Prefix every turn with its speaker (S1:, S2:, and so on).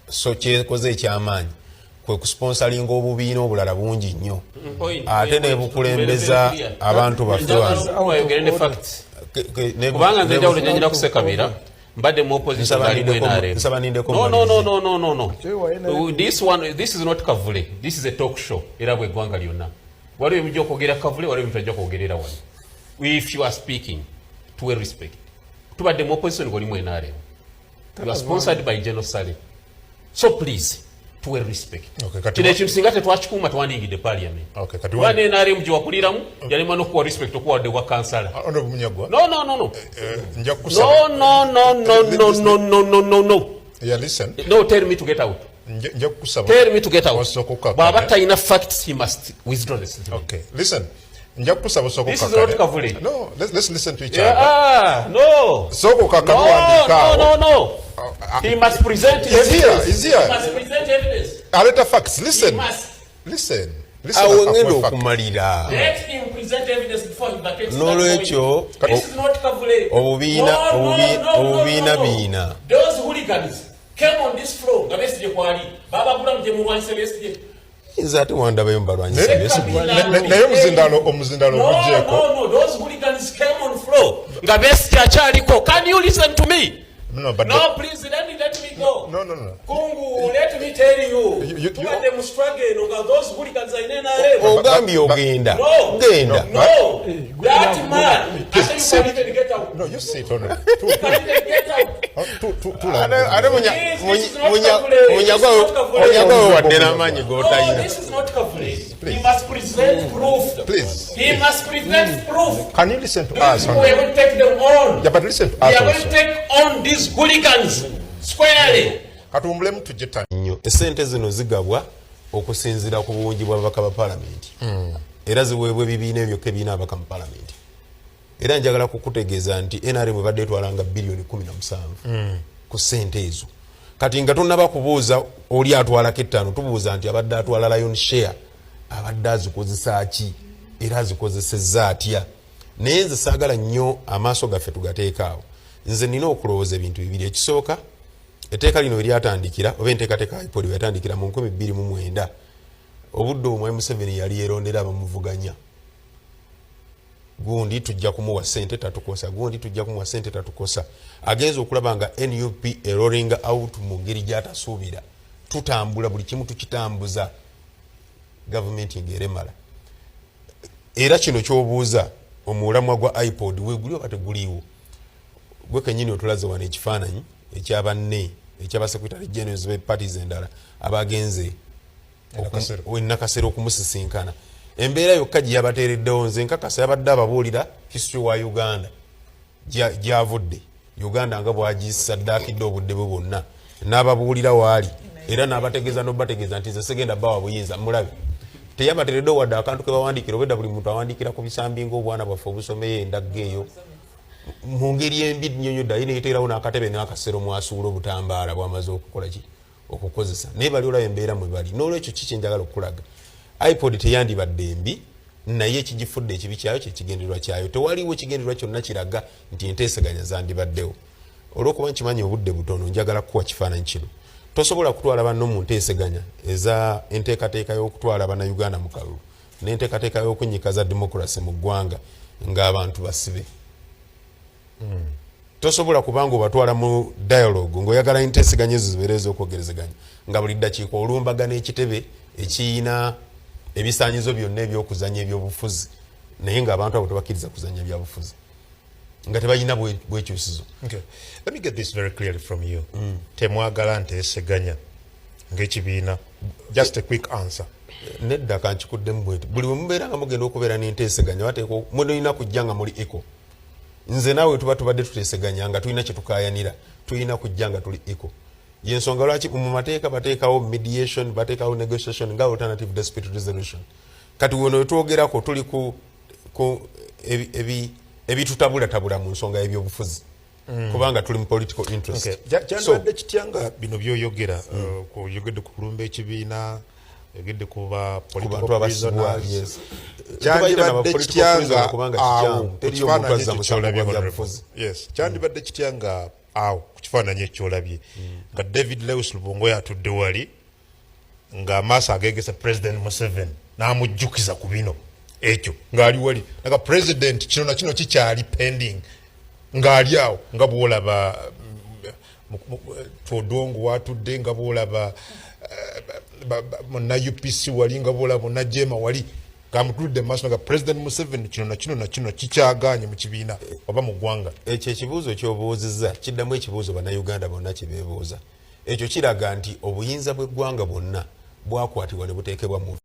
S1: so kyekoze ekyamaanyi kwe kusponsoringa obubiina obulala bungi nnyo ate ne bukulembeza abantu baffe
S2: kubanga nze njawulo gyenjira kusekabira mbadde mu opposition ali mu NRM. No. This is not Kavule. This is a talk show. Era bwe gwanga lyonna. Waliwo emijja okwogera Kavule, waliwo emitwe ajja kwogerera wano. If you are speaking, to a respect. Tubadde mu opposition ng'oli mu NRM. You are sponsored by General Sale. So please, to a respect. Kino ekintu singa tetwakikuuma tewandiyingidde parliament. Kubanga NRM gye wakuliramu yalema n'okuwa respect okuwadde wa kansala. No. No.
S3: Yeah, listen.
S2: No, tell me to get out. Tell me to get out. Bw'aba talina facts, he must withdraw the statement.
S3: Okay, listen. This
S2: is not Kavule.
S3: No, let's listen to each other.
S2: No. No. He must present evidence.
S3: He's here.
S2: He must present evidence.
S3: Aleta facts. Listen.
S2: He must.
S3: Listen.
S1: Awengenda okumalira.
S2: Let him present evidence before he vacates.
S1: N'olwekyo
S2: this is not Kavule.
S1: obubiina biina.
S2: Those hooligans came on this floor nga besigye kwali baba bula mje mulwanyise besigye.
S1: Nze ate wandabayo mbalwanyise besigye.
S3: Naye omuzindalo gugyeko.
S2: No, those hooligans came on floor nga besigye akyaliko. Can you listen to me?
S3: No,
S2: please let me go.
S3: No.
S2: Kungu, let me tell you. Tubadde mu struggle nga those hooligans are in NRM.
S1: Ogambye ogenda. Genda.
S2: No. That man. I said you can't even get out.
S3: No, you sit on it.
S2: You can't even get out.
S1: Ate munyagwawe wadde n'amaanyi g'otayina.
S2: This is not Kavule. He must present proof.
S3: Please.
S2: He must present proof.
S3: Can you listen to us?
S2: We are going to take them on.
S3: Yeah, but listen to
S2: We
S3: us
S2: are going to
S3: also.
S2: take on these hooligans squarely.
S3: Katumbulemu tujeta
S1: nnyo essente zino zigabwa okusinziira ku bungi bw'ababaka ba palamenti era ziweebwa ebibiina ebyo kebiina abaka mu palamenti era njagala kukutegeeza nti NRM ebadde etwalanga bilioni 17 ku ssente ezo kati nga tonnaba kubuuza oli atwalako 5 tubuuza nti abadde atwala lion share abadde azikozesa ki era azikozesezza atya naye nze saagala nnyo amaaso gaffe tugateekaawo nze nina okulowooza ebintu bibiri ekisooka etteeka lino eryatandikira oba enteekateeka IPOD yatandikira mu 2009 obudde omwe Museveni yali yerondera abamuvuganya gundi tujja kumuwa ssente tatukosa gundi tujja kumuwa ssente tatukosa agenza okulaba nga NUP rolling out mu ngeri gy'atasuubira tutambula buli kimu tukitambuza gavumenti ng'eremala era kino ky'obuuza omulamwa gwa IPOD weeguli oba teguliiwo gwe kennyini otulaze wano ekifaananyi ekyabanne ekyabasekretary generals be parties endala abagenze nakasero okumusisinkana embeera yokka gye yabateereddewo nze nkakasa yabadde ababuulira history wa Uganda gyavudde Uganda nga bwagisaddaakidde obudde bwe bwonna n'ababuulira waali era n'abategeeza n'obategeeza nti nze segenda bawa buyinza mulabe teyabateereddewo wadde akantu ke bawandiikira obwedda buli muntu awandiikira ku bisambi ng'obwana bwaffe obusomeye endagga eyo mu ngeri embi nnyonnyo dda ayina eteerawo n'akatebe n'akasero mwasuula obutambaala bw'amaze okukola ki okukozesa naye bali olaba embeera mwe bali n'olwekyo kiki njagala okulaga IPOD teyandibadde embi naye ekigifudde ekibi kyayo kyekigendererwa kyayo tewaliwo ekigendererwa kyonna kiraga nti enteeseganya zandibaddewo olw'okuba nkimanyi obudde butono njagala kuwa kifaananyi kino tosobola kutwala banno mu nteeseganya eza enteekateeka y'okutwala bannayuganda mu kalulu n'enteekateeka y'okunyikaza demokrasi mu ggwanga ng'abantu basibe tosobola kubanga obatwala mu dialogue ng'oyagala enteeseganya ezo zibeere ez'okwogerezeganya nga buli ddakiika olumbagana ekitebe ekiyina ebisaanyizo byonna ebyokuzanya ebyobufuzi naye ng'abantu abo tebakkiriza kuzanya byabufuzi nga tebalina bwekyusizo.
S3: Okay. Let me get this very clearly from you. Temwagala nteeseganya ng'ekibiina. Just a quick answer.
S1: Nedda kankikuddemu bweti buli bwe mubeera nga mugenda okubeera n'enteeseganya bateeka mulina kujja nga muli eco nze naawe tuba tubadde tuteeseganya nga tulina kye tukaayanira tulina kujja nga tuli eco yensonga lwaki mu mateeka bateekawo mediation bateekawo negotiation nga alternative dispute resolution kati wono wetwogerako tuli ku ebitutabulatabula mu nsonga y'ebyobufuzi kubanga tuli mu political interest.
S3: Kyandibadde kityanga bino by'oyogera kuyogedde ku kulumba ekibiina yogedde kuba political prisoners kyandibadde kityanga kyandibadde kityanga awo ku kifaananyi ekyolabye nga David Lewis Lubongo yatudde wali nga amaaso agegesa President Museveni n'amujjukiza ku bino ekyo ng'ali wali nga president kino na kino kikyali pending ng'ali awo nga bw'olaba Todongo watudde nga bw'olaba na UPC wali nga bw'olaba na Jema wali ng'amutudde maaso nga President Museveni kino na kino na kino kikyagaanye mu kibiina oba mu ggwanga.
S1: Ekyo ekibuuzo ky'obuuzizza kiddamu ekibuuzo bannayuganda bonna kye beebuuza. Ekyo kiraga nti obuyinza bw'eggwanga bwonna bwakwatibwa ne buteekebwa mu